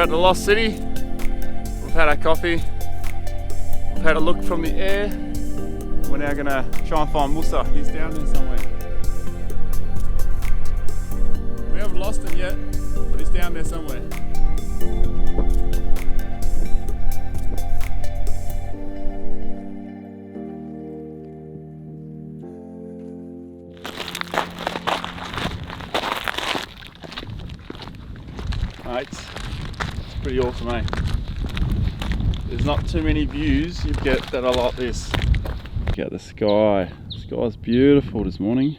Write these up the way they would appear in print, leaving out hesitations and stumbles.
We're at the Lost City. We've had our coffee. We've had a look from the air. We're now gonna try and find Musa. He's down there somewhere. We haven't lost him yet, but he's down there somewhere. Mate, it's pretty awesome, eh? There's not too many views you get that are like this. Look at the sky. The sky's beautiful this morning.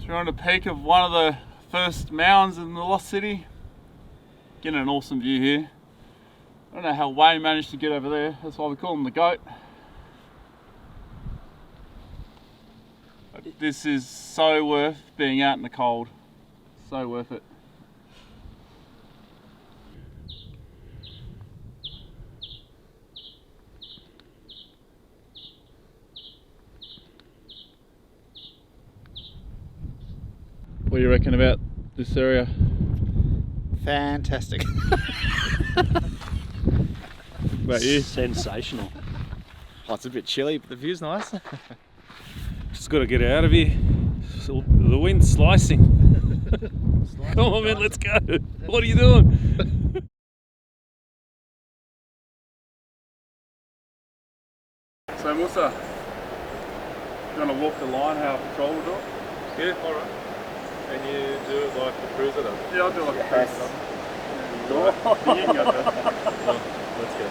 So we're on the peak of one of the first mounds in the Lost City. Getting an awesome view here. I don't know how Wayne managed to get over there. That's why we call him the goat. This is so worth being out in the cold. So worth it. What do you reckon about this area? Fantastic. About you? Sensational. Oh, it's a bit chilly, but the view's nice. Just got to get out of here. So the wind's slicing. Come on, man, let's go. What are you doing? So Musa, you want to walk the line how a patrol would do it? Yeah, alright. And you do it like the cruiser does? Yeah, I'll do it like a cruiser. No. You can go first. Let's go.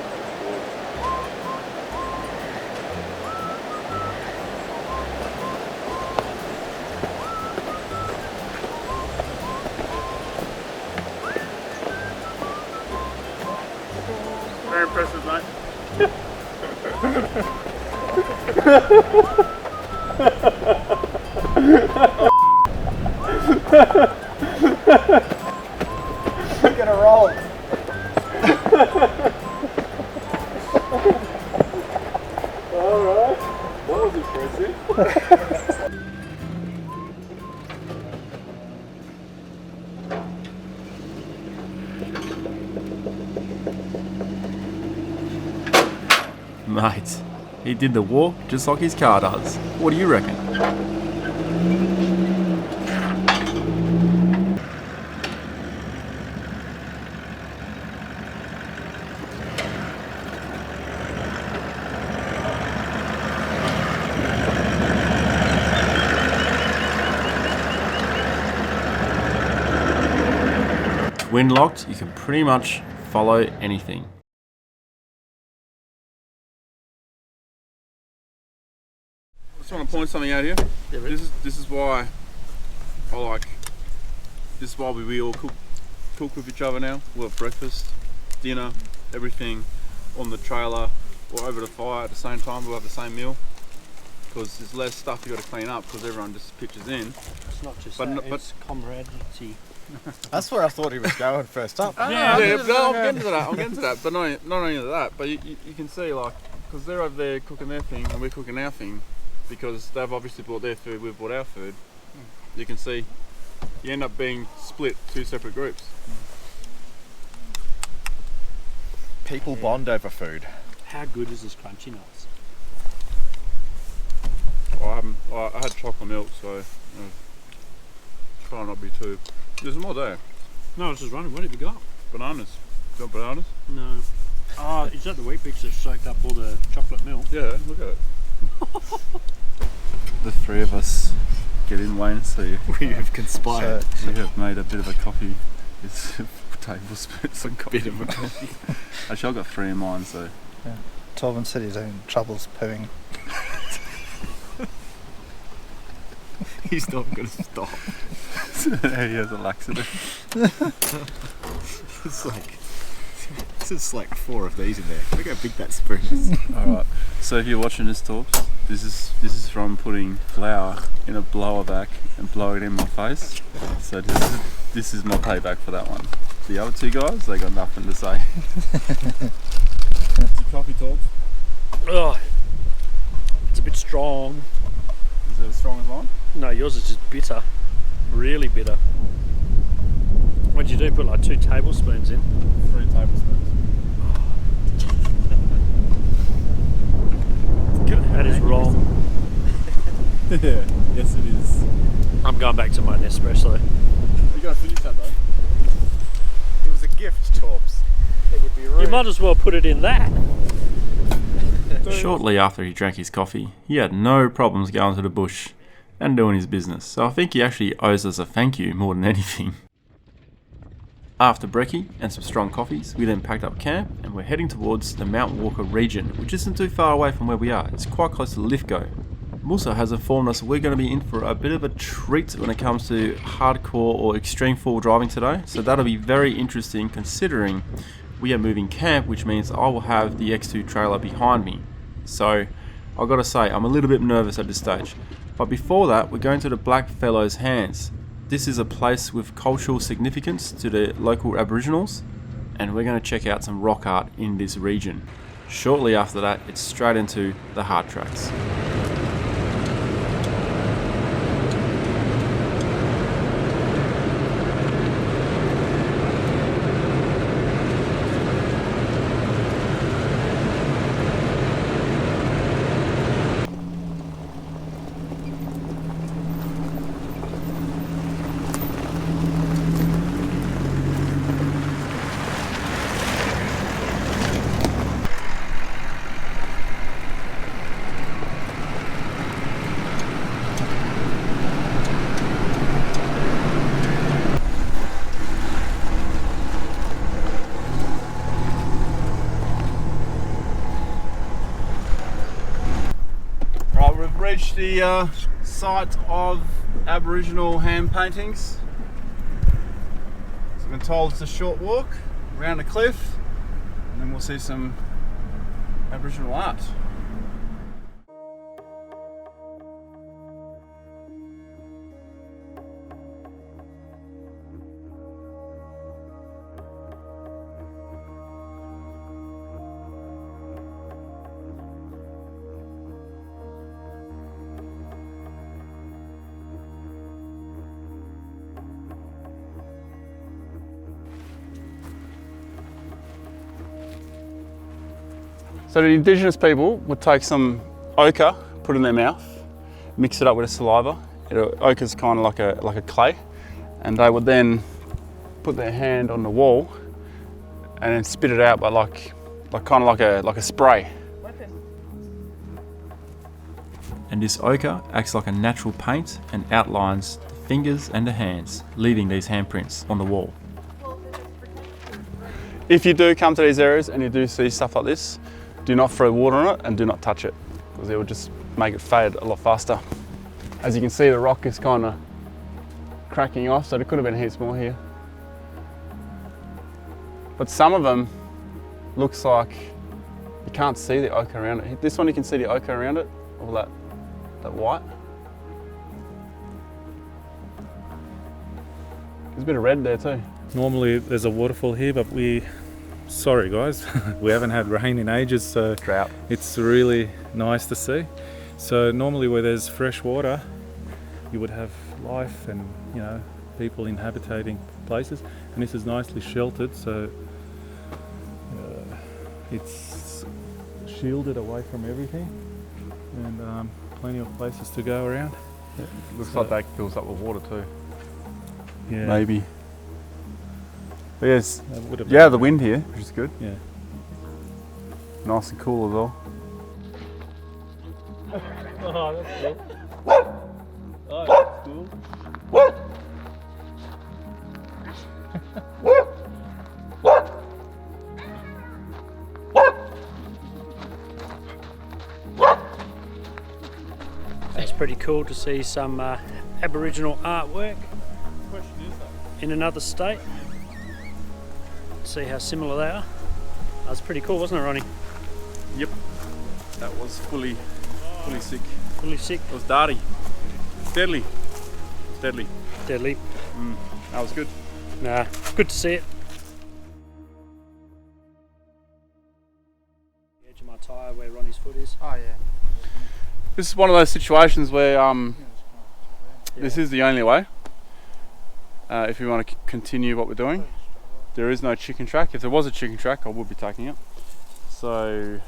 Very impressive, mate. We're gonna roll. Alright, that was impressive. Mate, he did the walk just like his car does. What do you reckon? Wind locked, you can pretty much follow anything. I just want to point something out here. Yeah, This is why I like. This is why we all cook with each other now. We'll have breakfast, dinner, everything on the trailer or over the fire at the same time. We'll have the same meal because there's less stuff you got to clean up because everyone just pitches in. It's not just But that, no- but- it's camaraderie. That's where I thought he was going first up. Yeah, no, I'm getting to that. I'm getting to that. But not only that, but you can see like because they're over there cooking their thing and we're cooking our thing because they've obviously bought their food, we've bought our food. You can see you end up being split two separate groups. People bond over food. How good is this crunchy nuts? I had chocolate milk, so try not to be too. There's more there. No, it's just running. What have you got? Bananas. Do you want bananas? No. Oh, is that the wheat bix that soaked up all the chocolate milk? Yeah, look at it. The three of us get in, Wayne, so We have conspired. we have made a bit of a coffee. It's tablespoons of coffee. Bit of a coffee. Actually, I've got 3 in mine, so Tobin said he's having troubles pooing. He's not going to stop. he has a laxative. It's like 4 of these in there. Look how big that spoon is. Alright, so if you're watching this talk, this is from putting flour in a blower vac and blowing it in my face. So this is my payback for that one. The other 2 guys, they got nothing to say. Coffee talks. Oh, It's a bit strong. Is it as strong as mine? No, yours is just bitter. Really bitter. What'd you do? Put like 2 tablespoons in? 3 tablespoons. That is wrong. Yeah, yes it is. I'm going back to my Nespresso. You gotta finish that though. It was a gift, Torps. It would be rude. You might as well put it in that. Shortly after he drank his coffee, he had no problems going to the bush and doing his business, so I think he actually owes us a thank you more than anything. After brekkie and some strong coffees, we then packed up camp and we're heading towards the Mount Walker region, which isn't too far away from where we are. It's quite close to Lithgow. Musa has informed us we're going to be in for a bit of a treat when it comes to hardcore or extreme four-wheel driving today, so that'll be very interesting considering we are moving camp, which means I will have the X2 trailer behind me. So I've got to say, I'm a little bit nervous at this stage. But before that, we're going to the Black Fellows Hands. This is a place with cultural significance to the local Aboriginals, and we're going to check out some rock art in this region. Shortly after that, it's straight into the hard tracks. Right, we've reached the site of Aboriginal hand paintings. So I've been told it's a short walk around the cliff and then we'll see some Aboriginal art. So the indigenous people would take some ochre, put it in their mouth, mix it up with a saliva. Ochre's kind of like a clay, and they would then put their hand on the wall and then spit it out, but like a spray. And this ochre acts like a natural paint and outlines the fingers and the hands, leaving these handprints on the wall. If you do come to these areas and you do see stuff like this, do not throw water on it and do not touch it, because it will just make it fade a lot faster. As you can see, the rock is kind of cracking off, so there could have been heaps more here. But some of them looks like you can't see the ochre around it. This one you can see the ochre around it, all that white. There's a bit of red there too. Normally there's a waterfall here, but sorry guys, we haven't had rain in ages, so Drought. it's really nice to see. So normally where there's fresh water, you would have life and, you know, people inhabiting places, and this is nicely sheltered, so it's shielded away from everything, and plenty of places to go around. Looks like that fills up with water too. Yeah, Maybe. But yes, that would have yeah, the wind here, which is good. Yeah. Nice and cool as well. Oh, that's cool. Oh, that's cool. It's pretty cool to see some Aboriginal artwork in another state. See how similar they are. That was pretty cool, wasn't it, Ronnie? Yep. That was fully sick. Fully sick. It was dirty. Deadly. It's deadly. Deadly. That was good. Nah, good to see it. The edge of my tyre where Ronnie's foot is. Oh yeah. This is one of those situations where this is the only way. If we want to continue what we're doing. There is no chicken track. If there was a chicken track, I would be taking it. So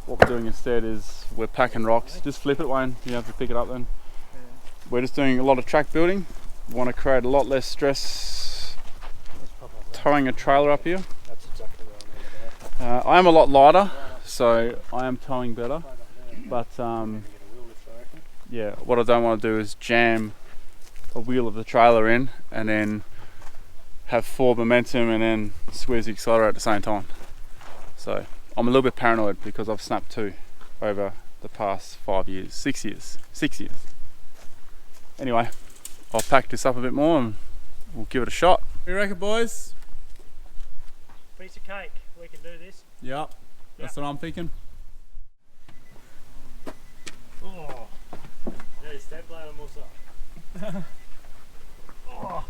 what we're doing instead is we're packing rocks. Just flip it, Wayne. You have to pick it up then. We're just doing a lot of track building. We want to create a lot less stress towing a trailer up here. That's exactly where I'm at. I am a lot lighter, so I am towing better. But yeah, what I don't want to do is jam a wheel of the trailer in and then have forward momentum and then squeeze the accelerator at the same time. So I'm a little bit paranoid because I've snapped 2 over the past 5 years, 6 years. Anyway, I'll pack this up a bit more and we'll give it a shot. What do you reckon, boys? Piece of cake. We can do this. Yep, that's what I'm thinking. Oh, yeah, step ladder also. Oh.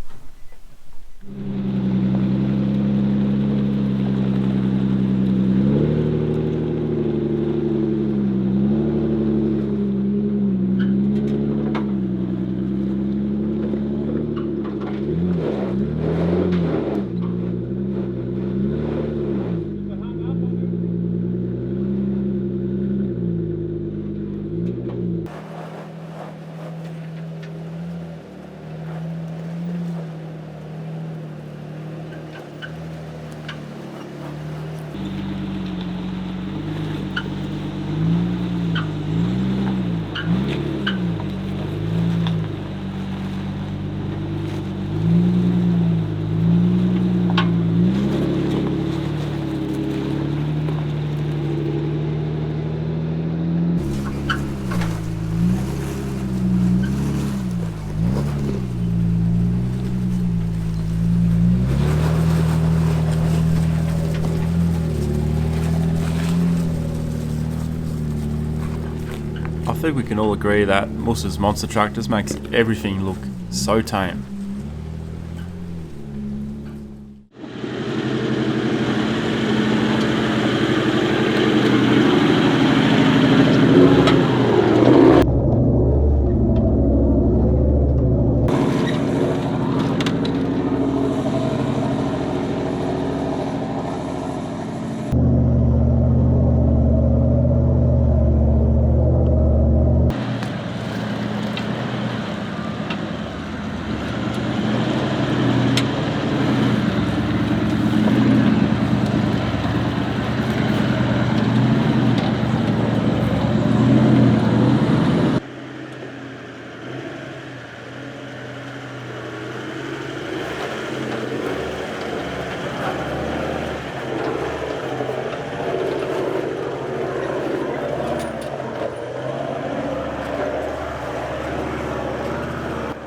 I think we can all agree that Musa's monster tractors makes everything look so tame.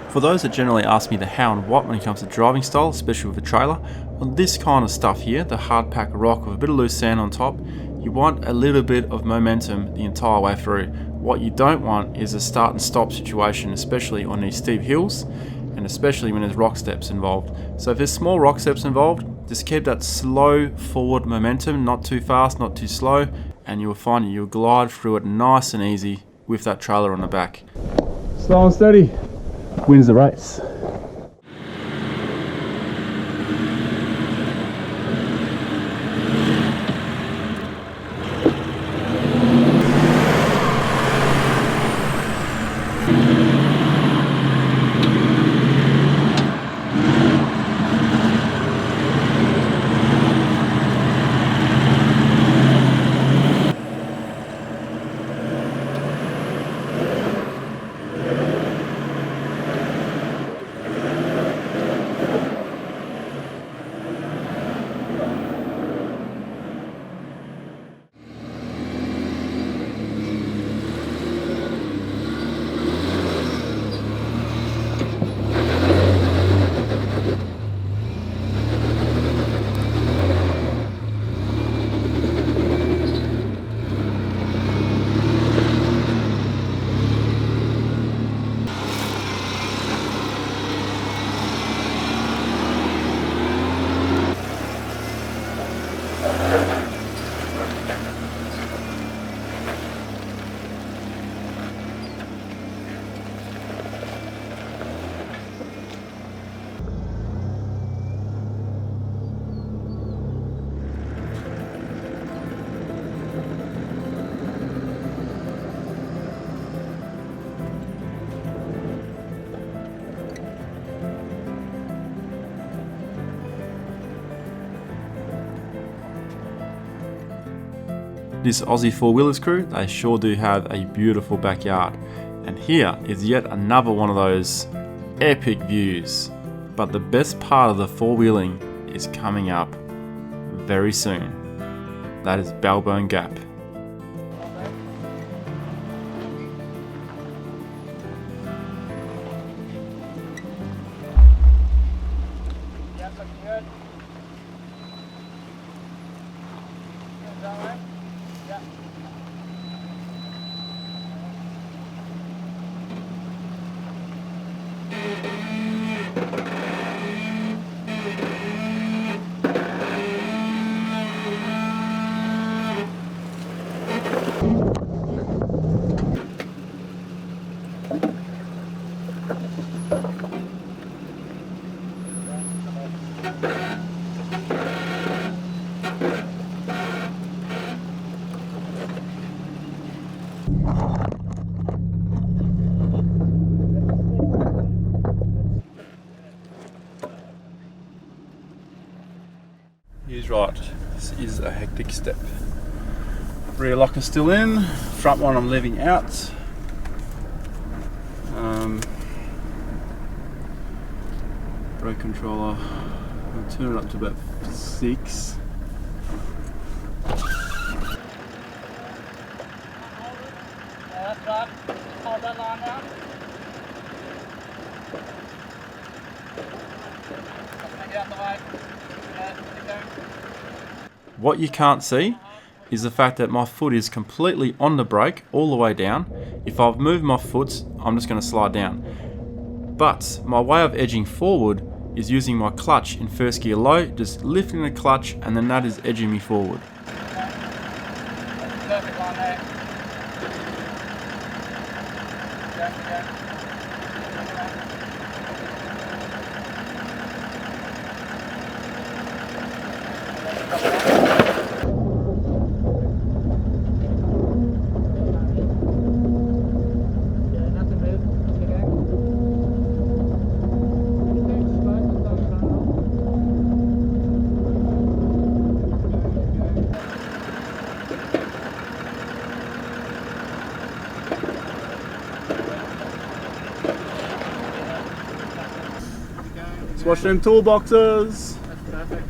For those that generally ask me the how and what when it comes to driving style, especially with a trailer, on this kind of stuff here, the hard pack rock with a bit of loose sand on top, you want a little bit of momentum the entire way through. What you don't want is a start and stop situation, especially on these steep hills, and especially when there's rock steps involved. So if there's small rock steps involved, just keep that slow forward momentum, not too fast, not too slow, and you'll find you'll glide through it nice and easy with that trailer on the back. Slow and steady wins the race. This Aussie four-wheelers crew, they sure do have a beautiful backyard. And here is yet another one of those epic views. But the best part of the four-wheeling is coming up very soon. That is Balbone Gap. He's right, this is a hectic step. Rear lock is still in, front one I'm leaving out. Brake controller, I'll turn it up to about 6. That's right. Hold that line down. Take it out the way. What you can't see is the fact that my foot is completely on the brake all the way down. If I've moved my foot, I'm just going to slide down. But my way of edging forward is using my clutch in first gear low, just lifting the clutch, and then that is edging me forward. Perfect line there. Let's watch them toolboxes. That's perfect.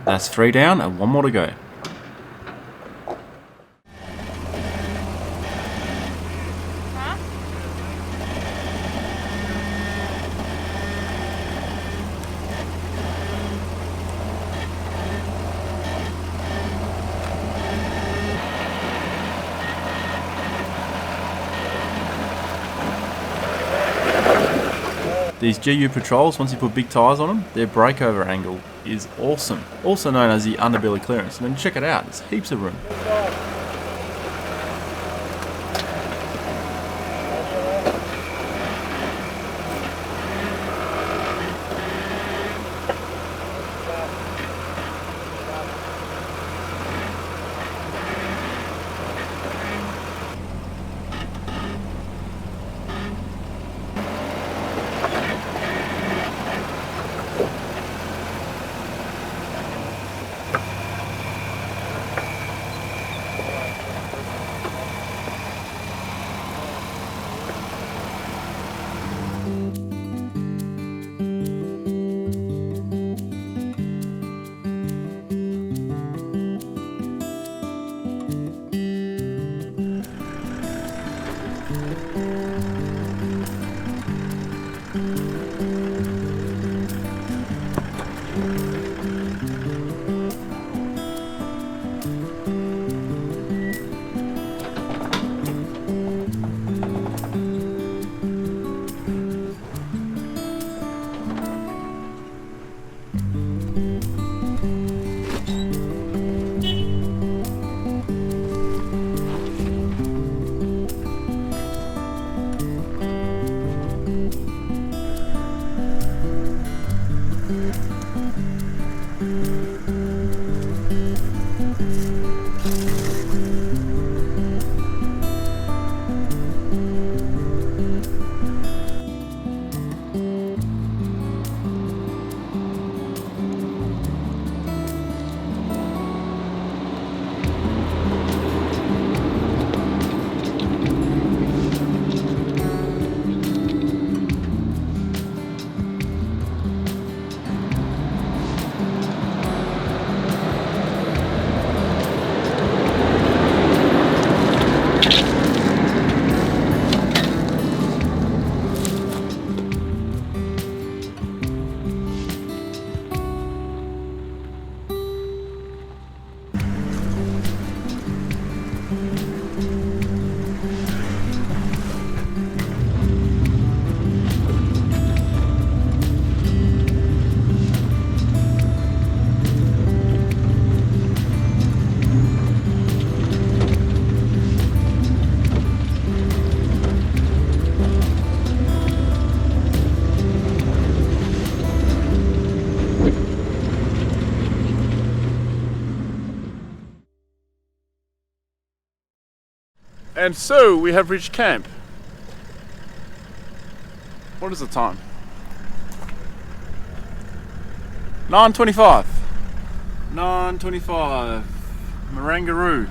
That's 3 down and 1 more to go. These GU Patrols, once you put big tyres on them, their breakover angle is awesome. Also known as the underbelly clearance. And then check it out, there's heaps of room. And so we have reached camp. What is the time? 9:25. 9:25. Marangaroo.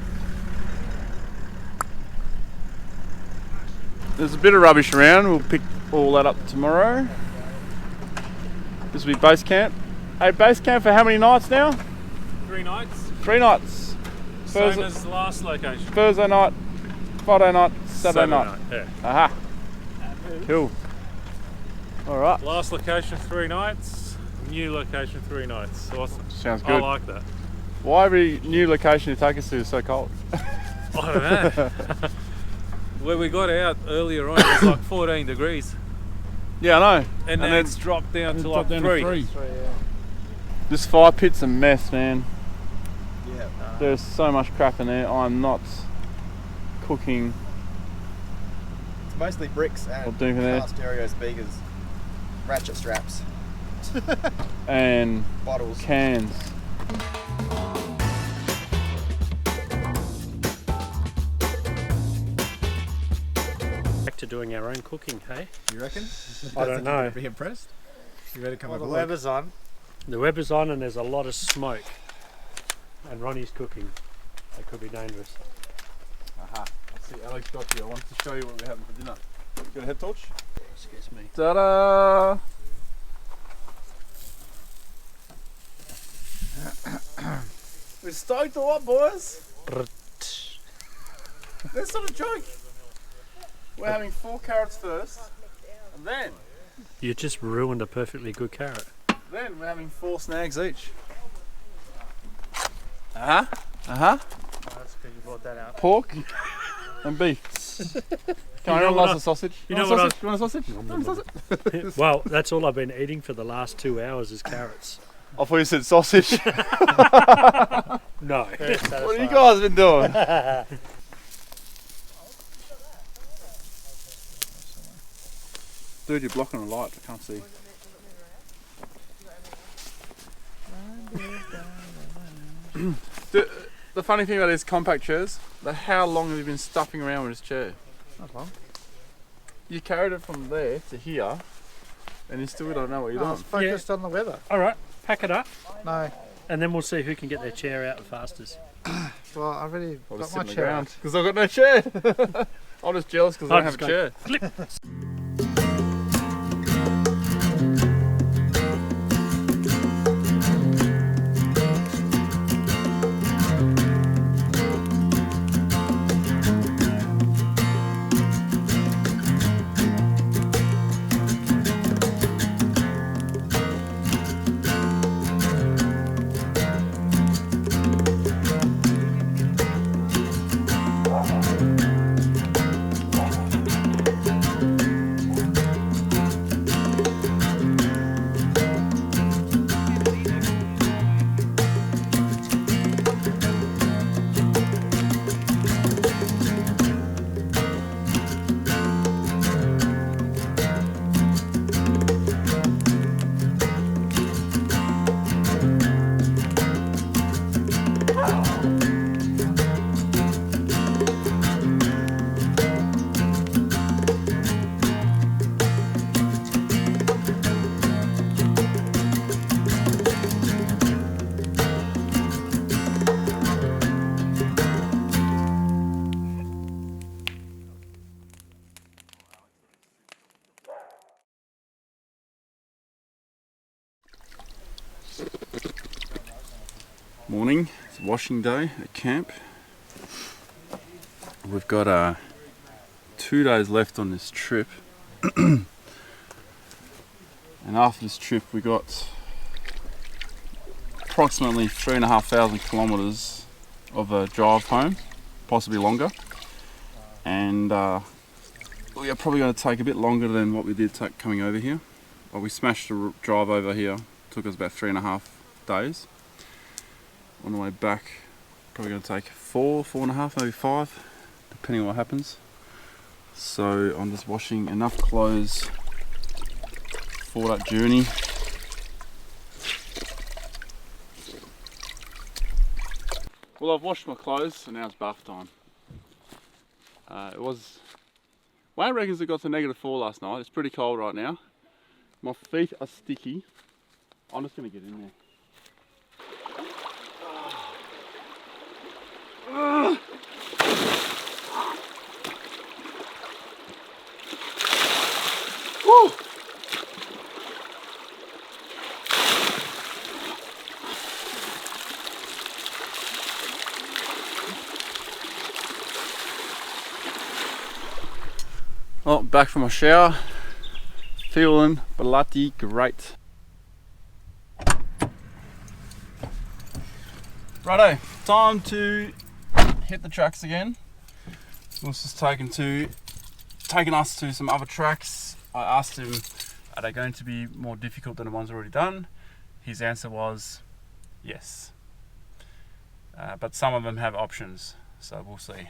There's a bit of rubbish around. We'll pick all that up tomorrow. This will be base camp. Hey, base camp for how many nights now? 3 nights. 3 nights. Same as the last location. Thursday night, Friday night, Saturday night. Yeah. Aha. Cool. Alright. Last location 3 nights. New location 3 nights. Awesome. Sounds I good. like that. Why every new location you take us to is so cold? I don't know. Where we got out earlier on, it was like 14 degrees. Yeah, I know. And then it's dropped down to like 3. This fire pit's a mess, man. Yeah. There's so much crap in there. I'm not cooking. It's mostly bricks Or and doing there. car stereo speakers, ratchet straps, And bottles. cans. Back to doing our own cooking, hey? You reckon? I don't know. Be impressed. You better come Well, have the a look. Weber's on. The Weber's on and there's a lot of smoke. And Ronnie's cooking. That could be dangerous. Aha. I see Alex got you. I wanted to show you what we're having for dinner. Got a head torch? Excuse me. Ta-da! We're stoked or what, boys? That's not a joke. We're having 4 carrots first, and then You just ruined a perfectly good carrot. we're having 4 snags each. Uh-huh. Uh-huh. That's good you brought that out. Pork. and beef. Come on, know everyone what loves a sausage. you Want know a what sausage? You want a sausage? You want a sausage? Well, that's all I've been eating for the last 2 hours is carrots. I thought you said sausage. No. What have you guys been doing? Dude, you're blocking the light. I can't see. The funny thing about these compact chairs, how long have you been stuffing around with this chair? Not long. You carried it from there to here, and you still don't know what you're I doing. was focused on the weather. All right, pack it up, No. and then we'll see who can get their chair out the fastest. Well, I already I'll got just my sit on the chair ground out. because I've got no chair. I'm just jealous because I I'll don't have a just chair. Morning, it's washing day at camp. We've got 2 days left on this trip. And after this trip we got approximately 3,500 kilometres of a drive home, possibly longer. And we are probably going to take a bit longer than what we did coming over here. Well, we smashed the drive over here, took us about 3.5 days. On the way back, probably going to take 4.5, maybe 5, depending on what happens. So I'm just washing enough clothes for that journey. Well, I've washed my clothes, so now it's bath time. Wayne reckons it got to -4 last night. It's pretty cold right now. My feet are sticky. I'm just going to get in there. Woo! Well, back from my shower, feeling bloody great. Righto, time to hit the tracks again. Was just taking us to some other tracks. I asked him, are they going to be more difficult than the ones already done? His answer was yes. But some of them have options, so we'll see.